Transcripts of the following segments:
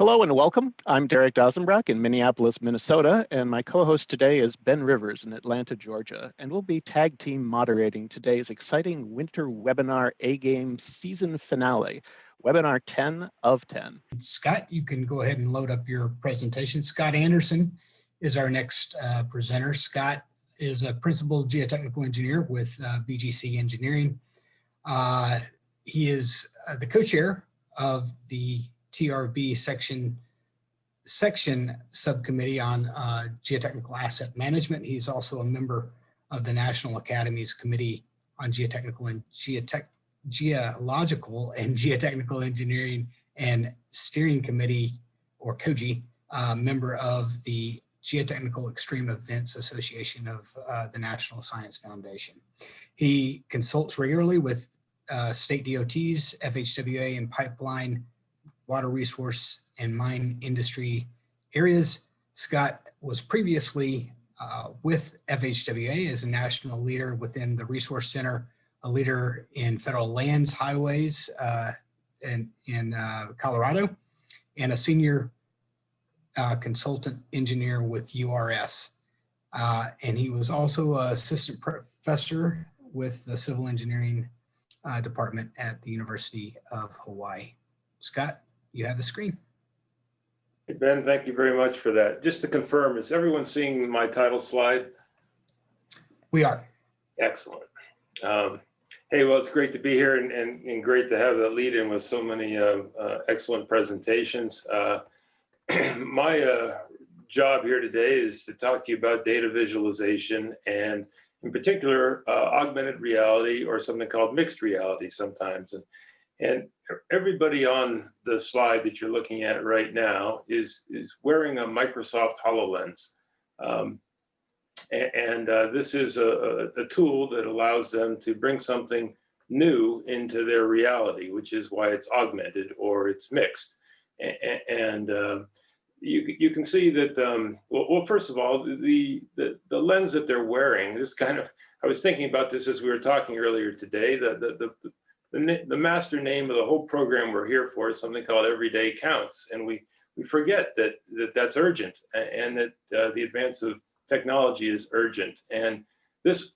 Hello and welcome. I'm Derek Dozenbrock in Minneapolis, Minnesota, and my co-host today is Ben Rivers in Atlanta, Georgia, and we'll be tag team moderating today's exciting winter webinar A-Game season finale, webinar 10 of 10. Scott, you can go ahead and load up your presentation. Scott Anderson is our next presenter. Scott is a principal geotechnical engineer with BGC Engineering. He is the co-chair of the TRB section subcommittee on geotechnical asset management. He's also a member of the National Academy's Committee on Geotechnical and Geological and Geotechnical Engineering and Steering Committee, or COGE, member of the Geotechnical Extreme Events Association of the National Science Foundation. He consults regularly with state DOTs, FHWA, and pipeline, water resource, and mine industry areas. Scott was previously with FHWA as a national leader within the Resource Center, a leader in federal lands, highways in Colorado, and a senior consultant engineer with URS. And he was also an assistant professor with the civil engineering department at the University of Hawaii. Scott, you have the screen. Hey Ben, thank you very much for that. Just to confirm, is everyone seeing my title slide? We are. Excellent. Hey, well, it's great to be here and great to have the lead in with so many excellent presentations. My job here today is to talk to you about data visualization and in particular augmented reality, or something called mixed reality sometimes. And everybody on the slide that you're looking at right now is wearing a Microsoft HoloLens. This is a tool that allows them to bring something new into their reality, which is why it's augmented or it's mixed. You can see that, well, first of all, the lens that they're wearing, this kind of, I was thinking about this as we were talking earlier today, the master name of the whole program we're here for is something called Everyday Counts. And we forget that that's urgent, and that the advance of technology is urgent. And this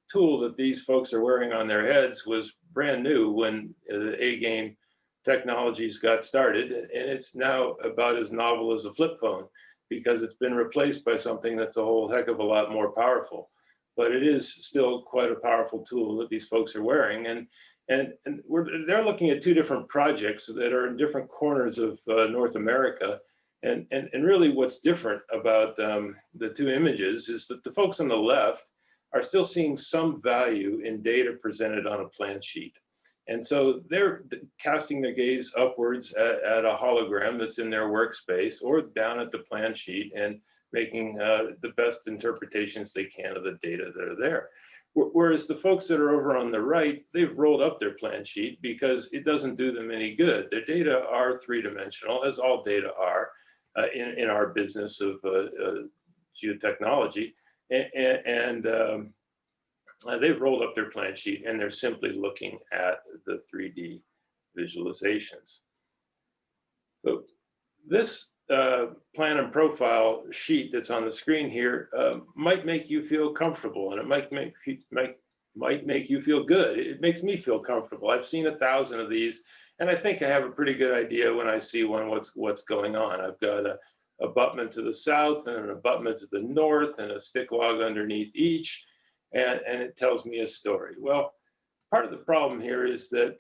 tool that these folks are wearing on their heads was brand new when the A-Game technologies got started. And it's now about as novel as a flip phone, because it's been replaced by something that's a whole heck of a lot more powerful. But it is still quite a powerful tool that these folks are wearing. And they're looking at two different projects that are in different corners of North America. And really what's different about the two images is that the folks on the left are still seeing some value in data presented on a plan sheet. And so they're casting their gaze upwards at a hologram that's in their workspace or down at the plan sheet and making the best interpretations they can of the data that are there. Whereas the folks that are over on the right, they've rolled up their plan sheet because it doesn't do them any good. Their data are three-dimensional, as all data are in our business of geotechnology. And they've rolled up their plan sheet and they're simply looking at the 3D visualizations. So this plan and profile sheet that's on the screen here might make you feel comfortable, and it might make you feel good. It makes me feel comfortable. I've seen 1,000 of these, and I think I have a pretty good idea when I see one what's going on. I've got a abutment to the south and an abutment to the north and a stick log underneath each, and it tells me a story. Well, part of the problem here is that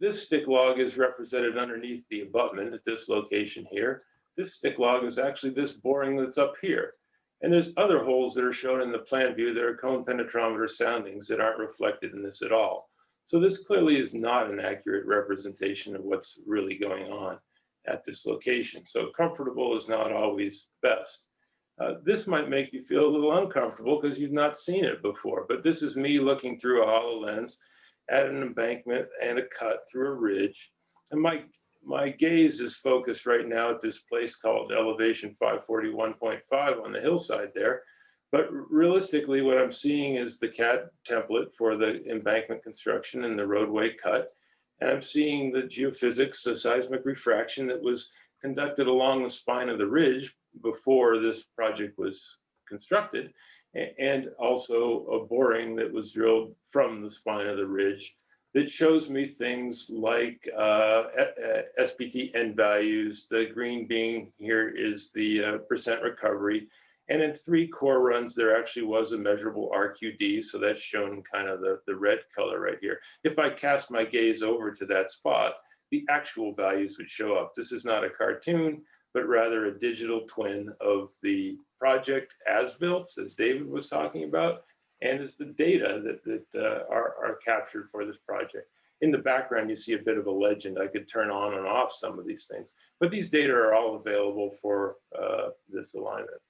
this stick log is represented underneath the abutment at this location here. This stick log is actually this boring that's up here. And there's other holes that are shown in the plan view that are cone penetrometer soundings that aren't reflected in this at all. So this clearly is not an accurate representation of what's really going on at this location. So comfortable is not always best. This might make you feel a little uncomfortable because you've not seen it before, but this is me looking through a HoloLens at an embankment and a cut through a ridge. And my gaze is focused right now at this place called elevation 541.5 on the hillside there. But realistically, what I'm seeing is the CAD template for the embankment construction and the roadway cut. and I'm seeing the geophysics, the seismic refraction that was conducted along the spine of the ridge before this project was constructed, and also a boring that was drilled from the spine of the ridge that shows me things like SPT end values. The green being here is the percent recovery. And in 3 core runs, there actually was a measurable RQD, so that's shown kind of the red color right here. If I cast my gaze over to that spot, the actual values would show up. This is not a cartoon, but rather a digital twin of the project as built, as David was talking about, and is the data that are captured for this project. In the background, you see a bit of a legend. I could turn on and off some of these things, but these data are all available for this alignment.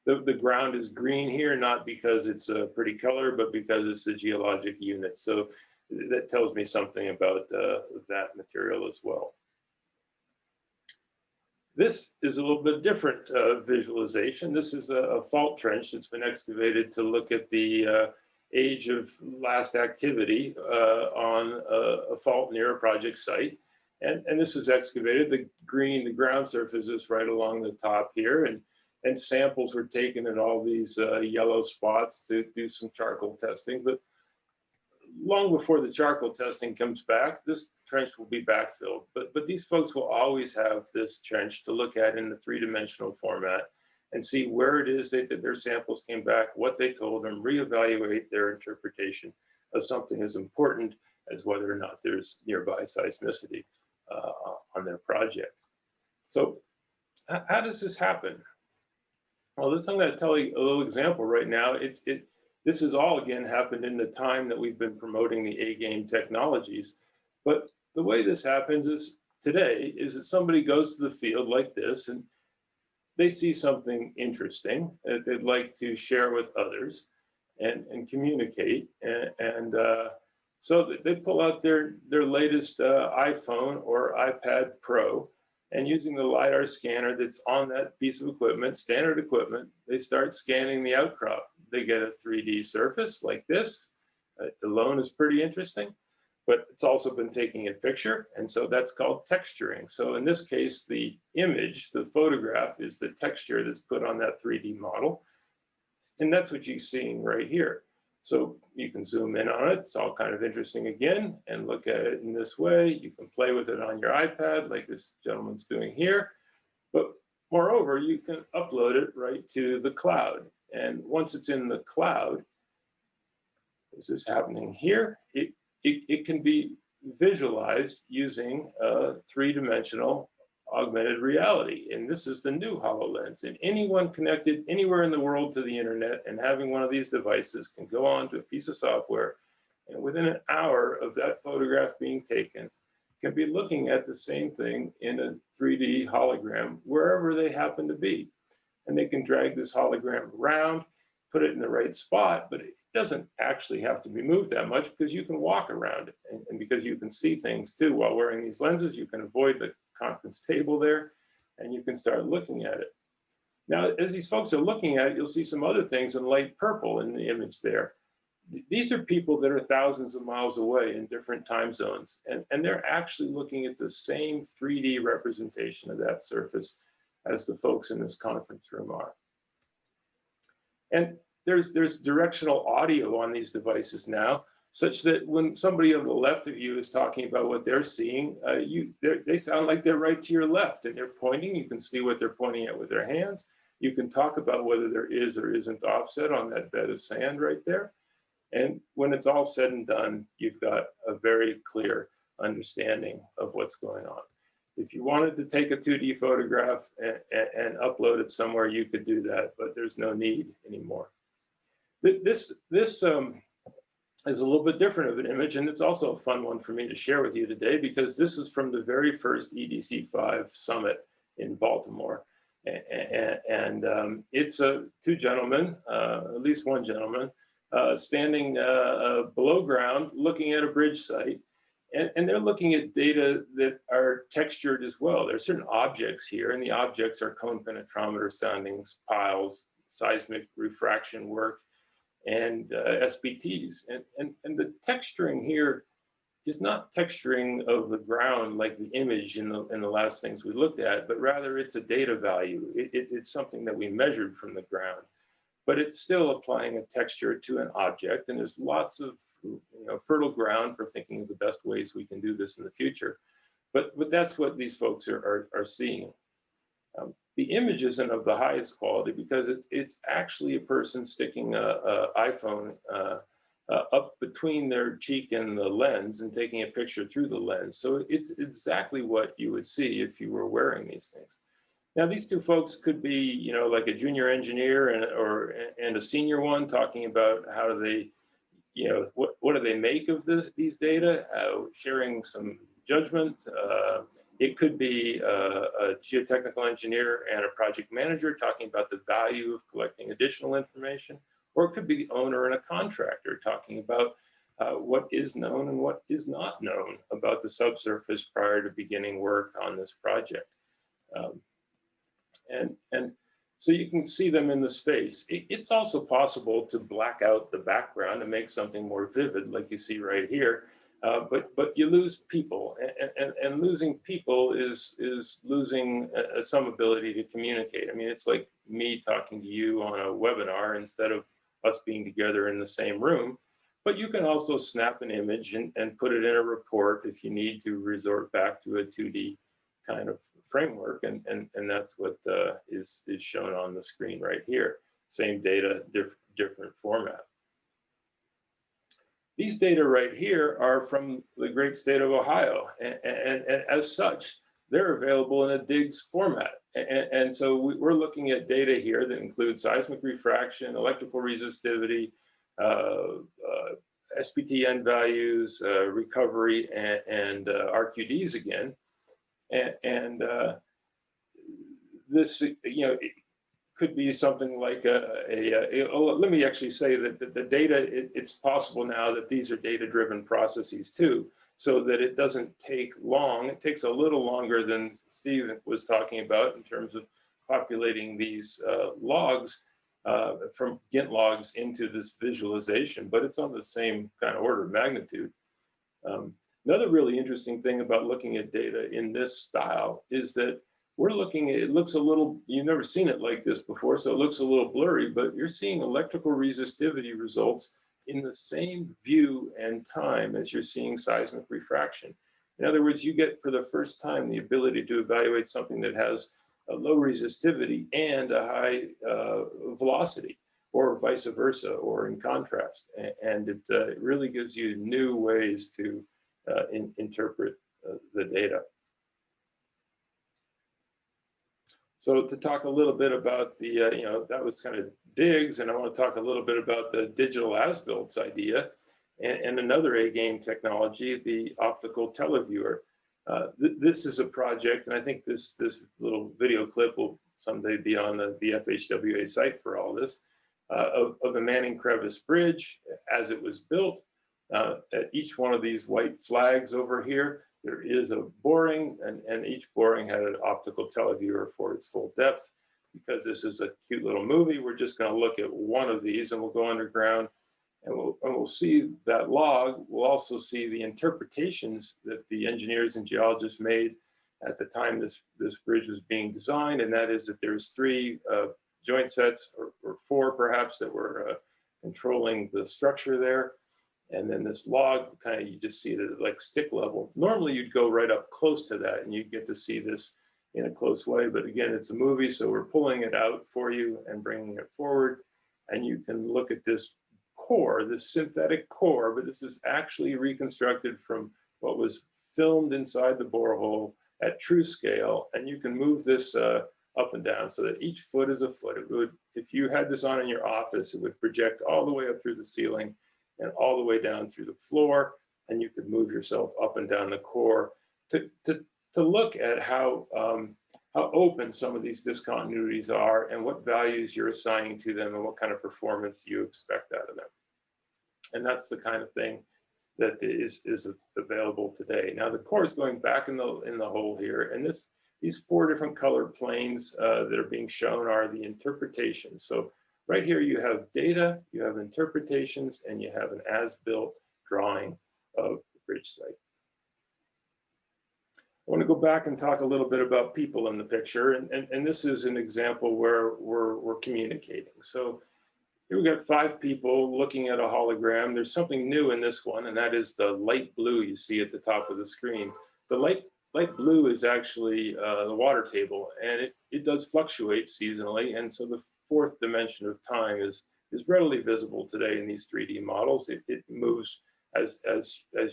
The ground is green here, not because it's a pretty color, but because it's the geologic unit. So that tells me something about that material as well. This is a little bit different visualization. This is a fault trench that's been excavated to look at the age of last activity on a fault near a project site. And this is excavated. The green, the ground surface is right along the top here. And samples were taken at all these yellow spots to do some charcoal testing. But long before the charcoal testing comes back, this trench will be backfilled. But these folks will always have this trench to look at in the 3-dimensional format and see where it is that their samples came back, what they told them, reevaluate their interpretation of something as important as whether or not there's nearby seismicity on their project. So how does this happen? Well, I'm going to tell you a little example right now. This has all, again, happened in the time that we've been promoting the A-GaME technologies. But the way this happens is today is that somebody goes to the field like this and they see something interesting that they'd like to share with others and communicate. So they pull out their latest iPhone or iPad Pro, and using the LiDAR scanner that's on that piece of equipment, standard equipment, they start scanning the outcrop. They get a 3D surface like this. Alone is pretty interesting, but it's also been taking a picture, and so that's called texturing. So in this case, the image, the photograph, is the texture that's put on that 3D model, and that's what you're seeing right here. So you can zoom in on it. It's all kind of interesting again, and look at it in this way. You can play with it on your iPad like this gentleman's doing here. But moreover, you can upload it right to the cloud. And once it's in the cloud, this is happening here, it can be visualized using a 3-dimensional augmented reality. And this is the new HoloLens. And anyone connected anywhere in the world to the internet and having one of these devices can go on to a piece of software, and within an hour of that photograph being taken, can be looking at the same thing in a 3D hologram wherever they happen to be. And they can drag this hologram around, put it in the right spot, but it doesn't actually have to be moved that much because you can walk around it. And because you can see things too while wearing these lenses, you can avoid the conference table there, and you can start looking at it. Now, as these folks are looking at it, you'll see some other things in light purple in the image there. These are people that are thousands of miles away in different time zones, and they're actually looking at the same 3D representation of that surface as the folks in this conference room are. And there's directional audio on these devices now, such that when somebody on the left of you is talking about what they're seeing, they sound like they're right to your left, and they're pointing. You can see what they're pointing at with their hands. You can talk about whether there is or isn't offset on that bed of sand right there. And when it's all said and done, you've got a very clear understanding of what's going on. If you wanted to take a 2D photograph and upload it somewhere, you could do that, but there's no need anymore. This is a little bit different of an image, and it's also a fun one for me to share with you today because this is from the very first EDC5 summit in Baltimore. And it's 2 gentlemen, at least one gentleman, standing below ground looking at a bridge site. And they're looking at data that are textured as well. There are certain objects here, and the objects are cone penetrometer soundings, piles, seismic refraction work, and SPTs. And the texturing here is not texturing of the ground like the image in the last things we looked at, but rather it's a data value. It's something that we measured from the ground, but it's still applying a texture to an object. And there's lots of fertile ground for thinking of the best ways we can do this in the future. But that's what these folks are seeing. The image isn't of the highest quality because it's actually a person sticking a iPhone up between their cheek and the lens and taking a picture through the lens. So it's exactly what you would see if you were wearing these things. Now, these two folks could be, like a junior engineer and a senior one, talking about how do they, what do they make of these data, sharing some judgment. It could be a geotechnical engineer and a project manager talking about the value of collecting additional information, or it could be the owner and a contractor talking about what is known and what is not known about the subsurface prior to beginning work on this project. And so you can see them in the space. It's also possible to black out the background and make something more vivid, like you see right here. But you lose people, and losing people is losing some ability to communicate. I mean, it's like me talking to you on a webinar instead of us being together in the same room. But you can also snap an image and put it in a report if you need to resort back to a 2D kind of framework, and that's what is shown on the screen right here. Same data, different format. These data right here are from the great state of Ohio, and as such, they're available in a DIGS format. And so we're looking at data here that includes seismic refraction, electrical resistivity, SPTN values, recovery, and RQDs again. And this, it could be something like let me actually say that the data, it's possible now that these are data-driven processes too, so that it doesn't take long. It takes a little longer than Steve was talking about in terms of populating these logs from GINT logs into this visualization, but it's on the same kind of order of magnitude. Another really interesting thing about looking at data in this style is that we're looking at, it looks a little, you've never seen it like this before, so it looks a little blurry, but you're seeing electrical resistivity results in the same view and time as you're seeing seismic refraction. In other words, you get for the first time the ability to evaluate something that has a low resistivity and a high velocity, or vice versa, or in contrast. And it really gives you new ways to interpret the data. So to talk a little bit about the, that was kind of DIGS, and I want to talk a little bit about the digital as-built idea and another A-GaME technology, the Optical Televiewer. This is a project, and I think this little video clip will someday be on the FHWA site for all this, of a Manning Crevice Bridge as it was built. At each one of these white flags over here, there is a boring, and each boring had an optical televiewer for its full depth. Because this is a cute little movie, we're just going to look at one of these, and we'll go underground, and we'll see that log. We'll also see the interpretations that the engineers and geologists made at the time this bridge was being designed, and that is that there's 3 joint sets, or 4 perhaps, that were controlling the structure there. And then this log, kind of, you just see it at like stick level. Normally you'd go right up close to that and you'd get to see this in a close way. But again, it's a movie, so we're pulling it out for you and bringing it forward. And you can look at this core, this synthetic core, but this is actually reconstructed from what was filmed inside the borehole at true scale. And you can move this up and down so that each foot is a foot. It would, if you had this on in your office, it would project all the way up through the ceiling and all the way down through the floor, and you could move yourself up and down the core to look at how open some of these discontinuities are and what values you're assigning to them and what kind of performance you expect out of them. And that's the kind of thing that is available today. Now the core is going back in the hole here, and these 4 different colored planes that are being shown are the interpretations. So right here you have data, you have interpretations, and you have an as-built drawing of bridge site. I want to go back and talk a little bit about people in the picture, and this is an example where we're communicating. So here we've got 5 people looking at a hologram. There's something new in this one, and that is the light blue you see at the top of the screen. The light blue is actually the water table, and it does fluctuate seasonally, and so the 4th dimension of time is readily visible today in these 3D models. It moves as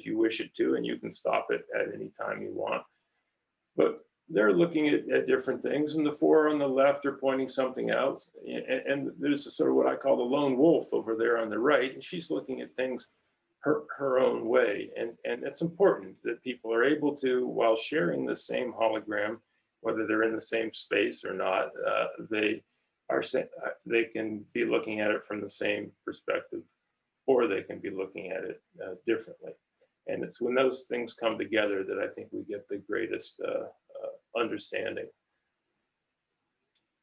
you wish it to, and you can stop it at any time you want. But they're looking at different things, and the 4 on the left are pointing something else. And there's a sort of what I call the lone wolf over there on the right, and she's looking at things her own way. And it's important that people are able to, while sharing the same hologram, whether they're in the same space or not, they can be looking at it from the same perspective, or they can be looking at it differently. And it's when those things come together that I think we get the greatest understanding.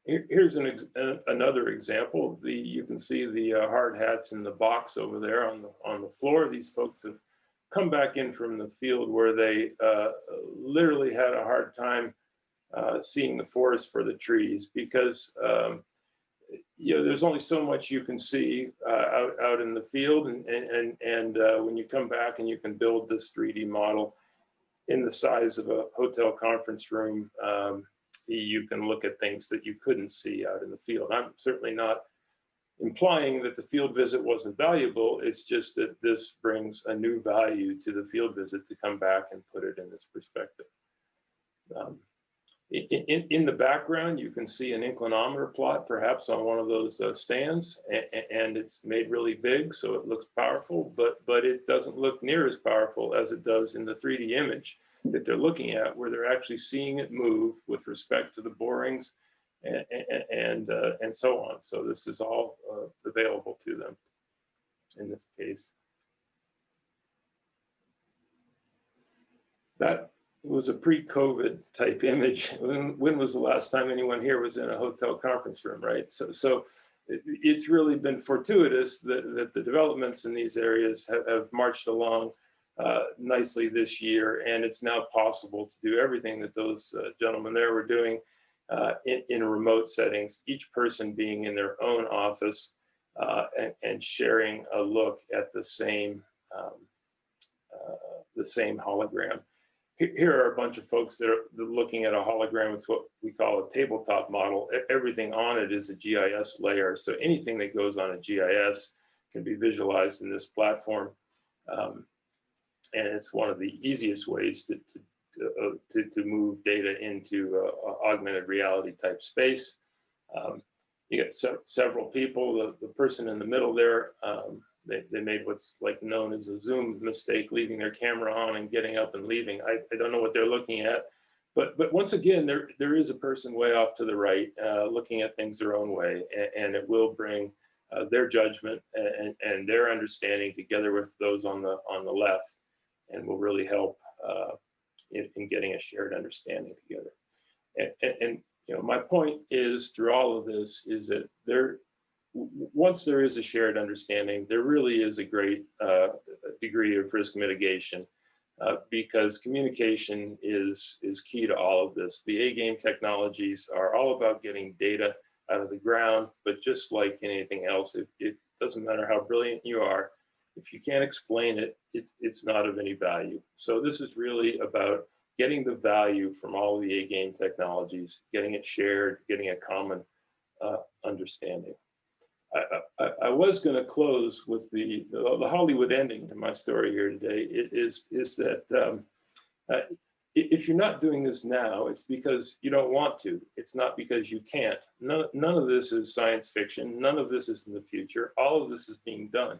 Here's another example. You can see the hard hats in the box over there on the floor. These folks have come back in from the field where they literally had a hard time seeing the forest for the trees because there's only so much you can see out in the field, and when you come back and you can build this 3D model in the size of a hotel conference room, you can look at things that you couldn't see out in the field. I'm certainly not implying that the field visit wasn't valuable. It's just that this brings a new value to the field visit to come back and put it in this perspective. In the background, you can see an inclinometer plot, perhaps on one of those stands, and it's made really big, so it looks powerful, but it doesn't look near as powerful as it does in the 3D image that they're looking at, where they're actually seeing it move with respect to the borings and so on. So this is all available to them in this case. That was a pre-COVID type image. When was the last time anyone here was in a hotel conference room, right? So it's really been fortuitous that the developments in these areas have marched along nicely this year, and it's now possible to do everything that those gentlemen there were doing in remote settings, each person being in their own office and sharing a look at the same hologram. Here are a bunch of folks that are looking at a hologram. It's what we call a tabletop model. Everything on it is a GIS layer. So anything that goes on a GIS can be visualized in this platform. And it's one of the easiest ways to move data into augmented reality type space. You get several people. The person in the middle there, they made what's known as a Zoom mistake, leaving their camera on and getting up and leaving. I don't know what they're looking at, but once again, there is a person way off to the right looking at things their own way, and it will bring their judgment and their understanding together with those on the left, and will really help in getting a shared understanding together. And my point is, through all of this, is that once there is a shared understanding, there really is a great degree of risk mitigation because communication is key to all of this. The A-GaME technologies are all about getting data out of the ground, but just like anything else, it doesn't matter how brilliant you are, if you can't explain it, it's not of any value. So this is really about getting the value from all of the A-GaME technologies, getting it shared, getting a common understanding. I was going to close with the Hollywood ending to my story here today. Is that if you're not doing this now, it's because you don't want to. It's not because you can't. None of this is science fiction. None of this is in the future. All of this is being done.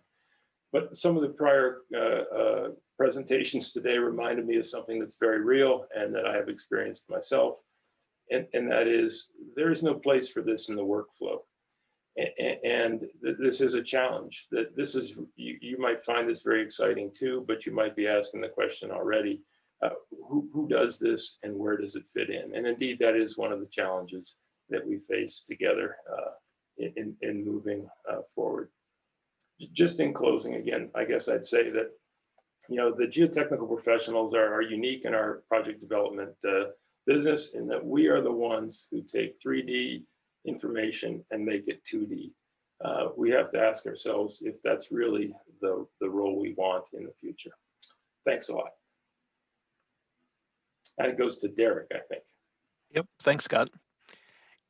But some of the prior presentations today reminded me of something that's very real and that I have experienced myself. And that is, there is no place for this in the workflow. And this is a challenge. That this is, you might find this very exciting too, but you might be asking the question already, who does this and where does it fit in? And indeed, that is one of the challenges that we face together in moving forward. Just in closing, again, I guess I'd say that You know, the geotechnical professionals are unique in our project development business in that we are the ones who take 3D information and make it 2D. We have to ask ourselves if that's really the role we want in the future. Thanks a lot. And it goes to Derek, I think. Yep, thanks, Scott.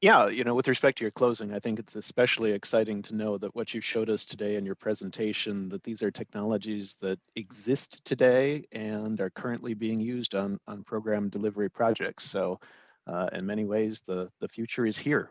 Yeah, with respect to your closing, I think it's especially exciting to know that what you showed us today in your presentation, that these are technologies that exist today and are currently being used on program delivery projects. So in many ways, the future is here.